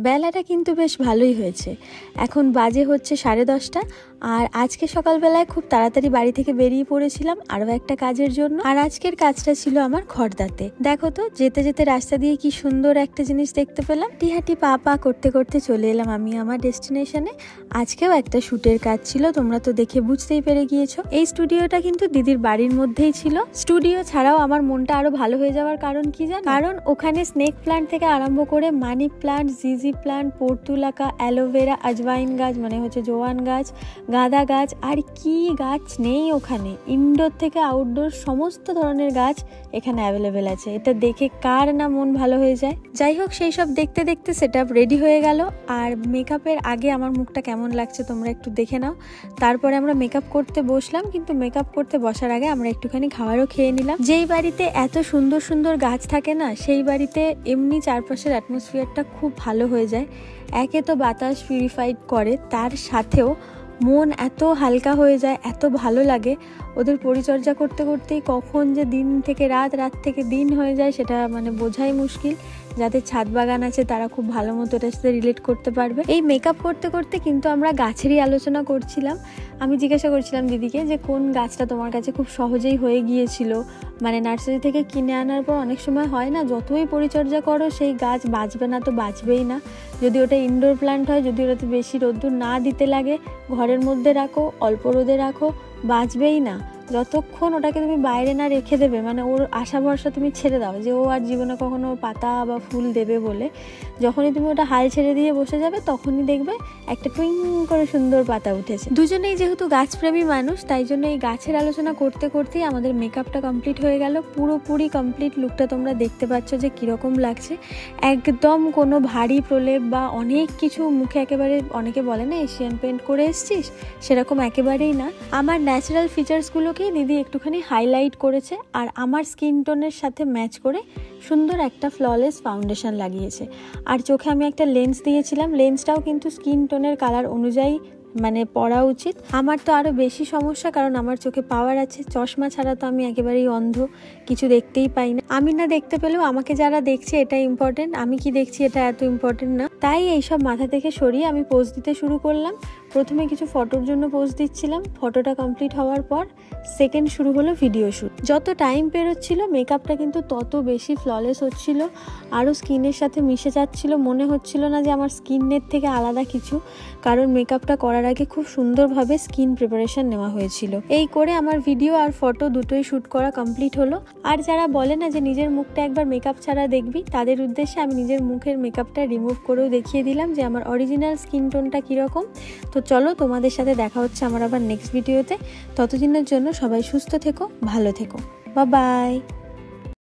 বেলাটা কিন্তু বেশ ভালোই হয়েছে। এখন বাজে হচ্ছে 10:30 আর আজকে সকালবেলায় খুব তাড়াতাড়ি বাড়ি থেকে বেরিয়ে পড়েছিলাম আরও একটা কাজের জন্য। আর আজকের কাজটা ছিল আমার খড়দাতে। দেখো তো যেতে যেতে রাস্তা দিয়ে কি সুন্দর একটা জিনিস দেখতে পেলাম। হাঁটি পা পা করতে করতে চলে এলাম আমি আমার ডেস্টিনেশনে। আজকেও একটা শুটের কাজ ছিল, তোমরা তো দেখে বুঝতেই পেরে গিয়েছো। এই স্টুডিওটা কিন্তু দিদির বাড়ির মধ্যেই ছিল। স্টুডিও ছাড়াও আমার মনটা আরো ভালো হয়ে যাওয়ার কারণ কি জানো? কারণ ওখানে স্নেক প্লান্ট থেকে আরম্ভ করে মানি প্লান্ট, জিজি প্লান্ট, পর্তুলাকা, অ্যালোভেরা, আজওয়াইন গাছ মানে হচ্ছে জোয়ান গাছ, গাঁদা গাছ, আর কি গাছ নেই ওখানে। ইনডোর থেকে আউটডোর সমস্ত ধরনের গাছ এখানে অ্যাভেলেবেল আছে। এটা দেখে কার না মন ভালো হয়ে যায়। যাই হোক, সেই সব দেখতে দেখতে সেটআপ রেডি হয়ে গেল। আর মেকআপের আগে আমার মুখটা কেমন লাগছে তোমরা একটু দেখে নাও। তারপরে আমরা মেকআপ করতে বসলাম, কিন্তু মেকআপ করতে বসার আগে আমরা একটুখানি খাবারও খেয়ে নিলাম। যেই বাড়িতে এত সুন্দর সুন্দর গাছ থাকে না, সেই বাড়িতে এমনি চারপাশের অ্যাটমসফিয়ারটা খুব ভালো হয়ে যায়। একে তো বাতাস পিউরিফাইড করে, তার সাথেও মন এত হালকা হয়ে যায়, এত ভালো লাগে। ওদের পরিচর্যা করতে করতেই কখন যে দিন থেকে রাত, রাত থেকে দিন হয়ে যায় সেটা মানে বোঝাই মুশকিল। যাদের ছাদ বাগান আছে তারা খুব ভালো মতো এটার সাথে রিলেট করতে পারবে। এই মেকআপ করতে করতে কিন্তু আমরা গাছেরই আলোচনা করছিলাম। আমি জিজ্ঞাসা করছিলাম দিদিকে যে কোন গাছটা তোমার কাছে খুব সহজেই হয়ে গিয়েছিল। মানে নার্সারি থেকে কিনে আনার পর অনেক সময় হয় না, যতই পরিচর্যা করো সেই গাছ বাঁচবে না তো বাঁচবেই না। যদি ওটা ইনডোর প্ল্যান্ট হয়, যদি ওটাতে বেশি রোদ্দুর না দিতে লাগে, ঘরের মধ্যে রাখো, অল্প রোদে রাখো, বাঁচবেই না। যতক্ষণ ওটাকে তুমি বাইরে না রেখে দেবে, মানে ওর আশা ভরসা তুমি ছেড়ে দাও যে ও আর জীবনে কখনো পাতা বা ফুল দেবে বলে, যখনই তুমি ওটা হাল ছেড়ে দিয়ে বসে যাবে তখনই দেখবে একটা টুইং করে সুন্দর পাতা উঠেছে। দুজনেই যেহেতু গাছপ্রেমী মানুষ, তাই জন্য এই গাছের আলোচনা করতে করতেই আমাদের মেকআপটা কমপ্লিট হয়ে গেল। পুরোপুরি কমপ্লিট লুকটা তোমরা দেখতে পাচ্ছ যে কীরকম লাগছে। একদম কোনো ভারী প্রলেপ বা অনেক কিছু মুখে একেবারে, অনেকে বলে না এশিয়ান পেন্ট করে এসছিস, সেরকম একেবারেই না। আমার ন্যাচারাল ফিচার্সগুলো দিদি একটুখানি হাইলাইট করেছে আর আমার স্কিন টোনের সাথে ম্যাচ করে সুন্দর একটা ফ্ললেস ফাউন্ডেশন লাগিয়েছে। আর চোখে আমি একটা লেন্স দিয়েছিলাম, লেন্সটাও কিন্তু স্কিন টোনের কালার অনুযায়ী মানে পরা উচিত। আমার তো আরও বেশি সমস্যা, কারণ আমার চোখে পাওয়ার আছে, চশমা ছাড়া তো আমি একেবারেই অন্ধ, কিছু দেখতেই পাই না। আমি না দেখতে পেলেও আমাকে যারা দেখছে এটাই ইম্পর্টেন্ট, আমি কি দেখছি এটা এত ইম্পর্টেন্ট না। তাই এইসব মাথা থেকে সরিয়ে আমি পোজ দিতে শুরু করলাম। প্রথমে কিছু ফটোর জন্য পোজ দিচ্ছিলাম, ফটোটা কমপ্লিট হওয়ার পর সেকেন্ড শুরু হলো ভিডিও শ্যুট। যত টাইম পেরোচ্ছিল মেকআপটা কিন্তু তত বেশি ফ্ললেস হচ্ছিল, আরও স্কিনের সাথে মিশে যাচ্ছিল। মনে হচ্ছিল না যে আমার স্কিনের থেকে আলাদা কিছু, কারণ মেকআপটা করার আগে খুব সুন্দরভাবে স্কিন প্রিপারেশন নেওয়া হয়েছিল। এই করে আমার ভিডিও আর ফটো দুটোই শ্যুট করা কমপ্লিট হলো। আর যারা বলে না যে নিজের মুখটা একবার মেকআপ ছাড়া দেখবি, তাদের উদ্দেশ্যে আমি নিজের মুখের মেকআপটা রিমুভ করেও দেখিয়ে দিলাম যে আমার অরিজিনাল স্কিন টোনটা কীরকম। তো চলো, তোমাদের সাথে দেখা হচ্ছে আমার আবার নেক্সট ভিডিওতে। ততদিনের জন্য সবাই সুস্থ থেকো, ভালো থেকো, বাই বাই।